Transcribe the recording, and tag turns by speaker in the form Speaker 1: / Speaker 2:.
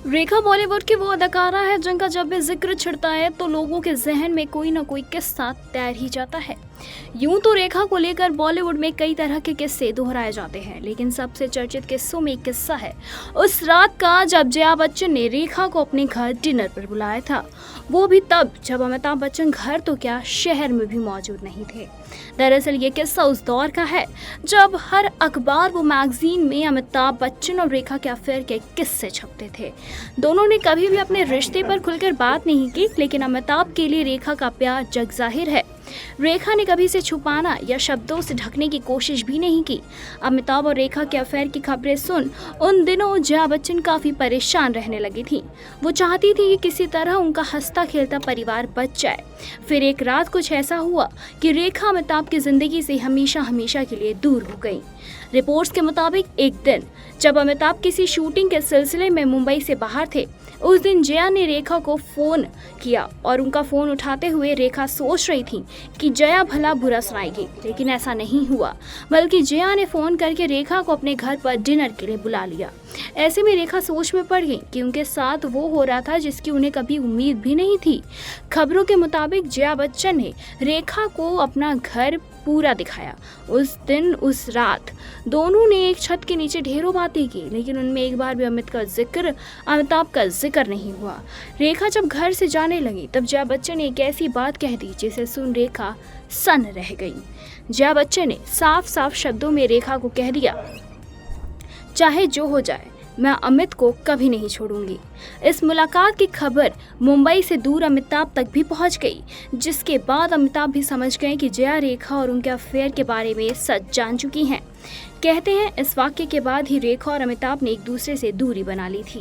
Speaker 1: रेखा बॉलीवुड की वो अदाकारा है जिनका जब भी जिक्र छिड़ता है तो लोगों के जहन में कोई ना कोई किस्सा तैर ही जाता है। यूं तो रेखा को लेकर बॉलीवुड में कई तरह के किस्से दोहराए जाते हैं, लेकिन सबसे चर्चित किस्सों में एक किस्सा है उस रात का जब जया बच्चन ने रेखा को अपने घर डिनर पर बुलाया था। वो भी तब जब अमिताभ बच्चन घर तो क्या शहर में भी मौजूद नहीं थे। दरअसल ये किस्सा उस दौर का है जब हर अखबार व मैगजीन में अमिताभ बच्चन और रेखा के अफेयर के किस्से छपते थे। दोनों ने कभी भी अपने रिश्ते पर खुलकर बात नहीं की, लेकिन अमिताभ के लिए रेखा का प्यार जग जाहिर है। रेखा ने कभी इसे छुपाना या शब्दों से ढकने की कोशिश भी नहीं की। अमिताभ और रेखा के अफेयर की खबरें सुन उन दिनों जया बच्चन काफी परेशान रहने लगी थी। वो चाहती थी कि किसी तरह उनका हंसता खेलता परिवार बच जाए। फिर एक रात कुछ ऐसा हुआ कि रेखा अमिताभ की जिंदगी से हमेशा हमेशा के लिए दूर हो गई। रिपोर्ट्स के मुताबिक एक दिन जब अमिताभ किसी शूटिंग के सिलसिले में मुंबई से बाहर थे, उस दिन जया ने रेखा को फोन किया और उनका फोन उठाते हुए रेखा सोच रही थी कि जया भला बुरा सुनाएगी, लेकिन ऐसा नहीं हुआ, बल्कि जया ने फोन करके रेखा को अपने घर पर डिनर के लिए बुला लिया। ऐसे में रेखा सोच में पड़ गई कि उनके साथ वो हो रहा था जिसकी उन्हें कभी उम्मीद भी नहीं थी। खबरों के मुताबिक जया बच्चन ने रेखा को अपना घर पूरा दिखाया। उस दिन उस रात दोनों ने एक छत के नीचे ढेरों बातें की, लेकिन उनमें एक बार भी अमिताभ का जिक्र नहीं हुआ। रेखा जब घर से जाने लगी तब जया बच्चन ने एक ऐसी बात कह दी जिसे सुन रेखा सन्न रह गई। जया बच्चन ने साफ साफ शब्दों में रेखा को कह दिया, चाहे जो हो जाए मैं अमित को कभी नहीं छोड़ूंगी। इस मुलाकात की खबर मुंबई से दूर अमिताभ तक भी पहुंच गई, जिसके बाद अमिताभ भी समझ गए कि जया रेखा और उनके अफेयर के बारे में सच जान चुकी हैं। कहते हैं इस वाक्य के बाद ही रेखा और अमिताभ ने एक दूसरे से दूरी बना ली थी।